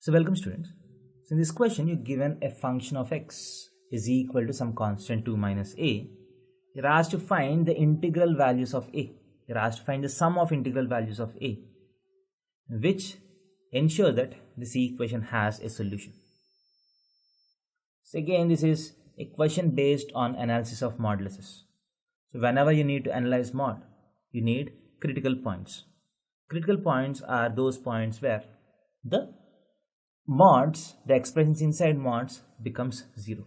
So welcome students. So in this question you're given a function of x is equal to some constant 2 minus a. You're asked to find the integral values of a. You're asked to find the sum of integral values of a, which ensure that this equation has a solution. So again, this is a question based on analysis of moduluses. So whenever you need to analyze mod, you need critical points. Critical points are those points where the mods, the expressions inside mods becomes 0.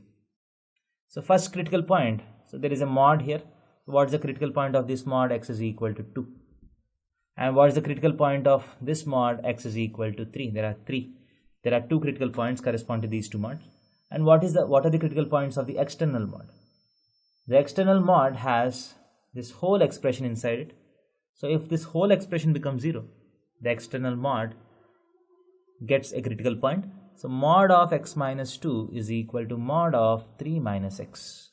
So first critical point, so there is a mod here. So what is the critical point of this mod? X is equal to 2. And what is the critical point of this mod? X is equal to 3. There are two critical points correspond to these two mods. And what are the critical points of the external mod? The external mod has this whole expression inside it. So if this whole expression becomes 0, the external mod gets a critical point. So mod of x minus 2 is equal to mod of 3 minus x.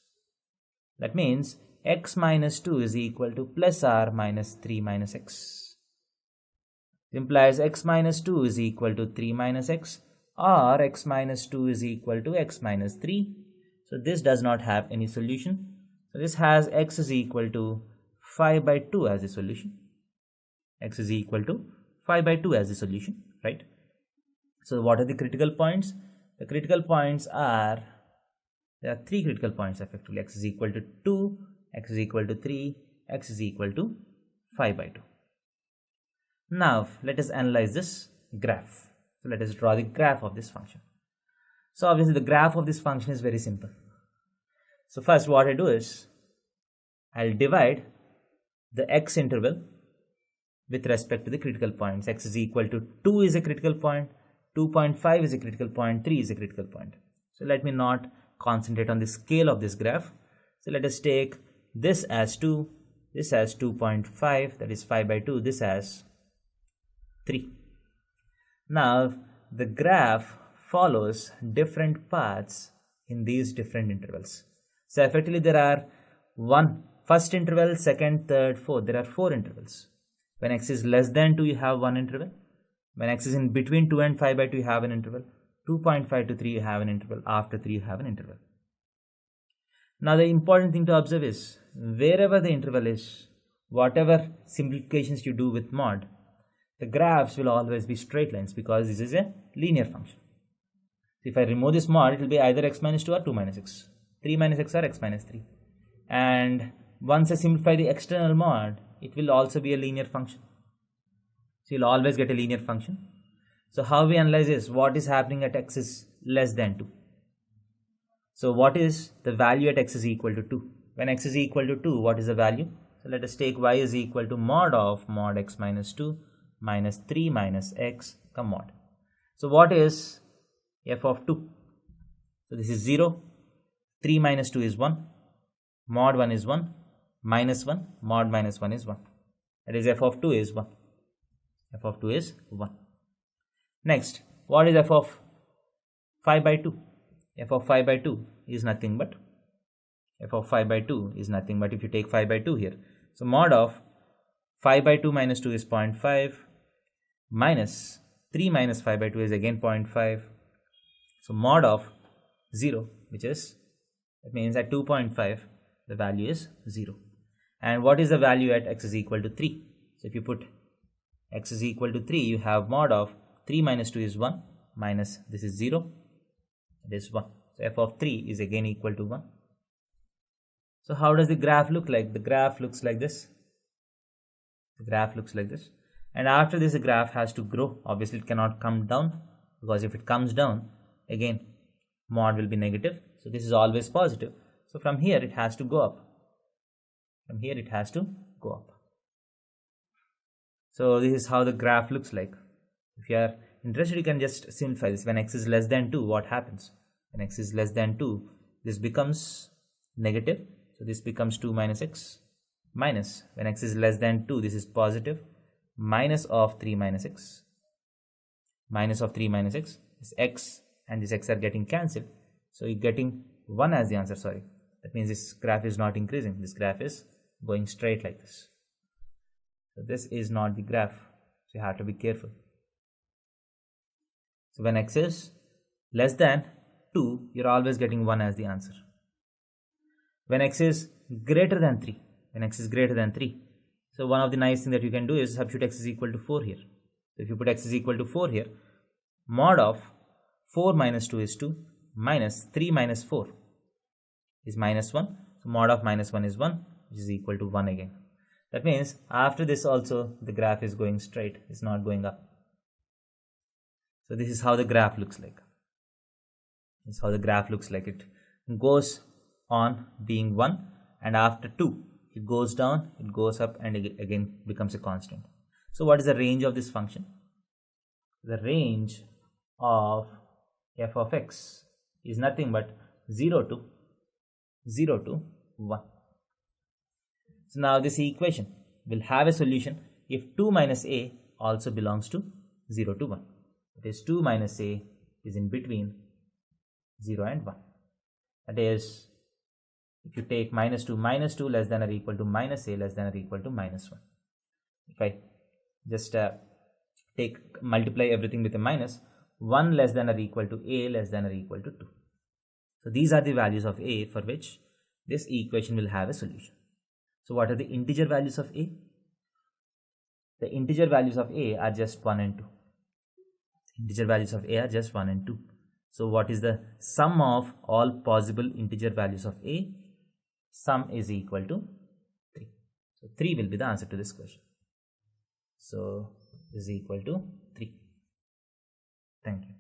That means x minus 2 is equal to plus r minus 3 minus x. It implies x minus 2 is equal to 3 minus x, or x minus 2 is equal to x minus 3. So this does not have any solution. So this has x is equal to 5 by 2 as a solution. X is equal to 5 by 2 as a solution, right? So what are the critical points? The critical points are, there are three critical points effectively. X is equal to 2, x is equal to 3, x is equal to 5 by 2. Now let us analyze this graph. So let us draw the graph of this function. So obviously the graph of this function is very simple. So first what I do is, I'll divide the x interval with respect to the critical points. X is equal to 2 is a critical point, 2.5 is a critical point, 3 is a critical point. So let me not concentrate on the scale of this graph. So let us take this as 2, this as 2.5, that is 5 by 2, this as 3. Now the graph follows different paths in these different intervals. So effectively there are first interval, second, third, fourth. There are 4 intervals. When x is less than 2, you have one interval. When x is in between 2 and 5 by 2, you have an interval. 2.5 to 3, you have an interval. After 3, you have an interval. Now the important thing to observe is, wherever the interval is, whatever simplifications you do with mod, the graphs will always be straight lines, because this is a linear function. So if I remove this mod, it will be either x minus 2 or 2 minus x. 3 minus x or x minus 3. And once I simplify the external mod, it will also be a linear function. So you'll always get a linear function. So how we analyze is, what is happening at x is less than 2. So what is the value at x is equal to 2? When x is equal to 2, what is the value? So let us take y is equal to mod of mod x minus 2 minus 3 minus x mod. So what is f of 2? So this is 0, 3 minus 2 is 1, mod 1 is 1, minus 1, mod minus 1 is 1. That is f of 2 is 1. F of 2 is 1. Next, what is f of 5 by 2? F of 5 by 2 is nothing but, f of 5 by 2 is nothing but, if you take 5 by 2 here. So mod of 5 by 2 minus 2 is 0.5, minus 3 minus 5 by 2 is again 0.5. So mod of 0, which is, that means at 2.5, the value is 0. And what is the value at x is equal to 3? So if you put x is equal to 3, you have mod of 3 minus 2 is 1, minus this is 0, it is 1. So f of 3 is again equal to 1. So how does the graph look like? The graph looks like this. The graph looks like this. And after this, the graph has to grow. Obviously it cannot come down, because if it comes down, again mod will be negative. So this is always positive. So from here it has to go up. From here it has to go up. So this is how the graph looks like. If you are interested, you can just simplify this. When x is less than 2, what happens? When x is less than 2, this becomes negative. So this becomes 2 minus x, minus, when x is less than 2, this is positive, minus of 3 minus x. Minus of 3 minus x, this x and this x are getting cancelled. So you're getting 1 as the answer, sorry. That means this graph is not increasing. This graph is going straight like this. So this is not the graph. So you have to be careful. So when x is less than 2, you're always getting 1 as the answer. When x is greater than 3, so one of the nice thing that you can do is substitute x is equal to 4 here. So if you put x is equal to 4 here, mod of 4 minus 2 is 2, minus 3 minus 4 is minus 1. So mod of minus 1 is 1, which is equal to 1 again. That means after this also the graph is going straight, it's not going up. So this is how the graph looks like. It goes on being 1, and after 2 it goes down, it goes up, and again becomes a constant. So what is the range of this function? The range of f of x is nothing but 0 to 1. So now this equation will have a solution if 2 minus a also belongs to 0 to 1. That is 2 minus a is in between 0 and 1. That is, if you take minus 2 less than or equal to minus a less than or equal to minus 1. If I just multiply everything with a minus, 1 less than or equal to a less than or equal to 2. So these are the values of a for which this equation will have a solution. So what are the integer values of a? The integer values of a are just 1 and 2. Integer values of a are just 1 and 2. So what is the sum of all possible integer values of a? Sum is equal to 3. So 3 will be the answer to this question. So is equal to 3. Thank you.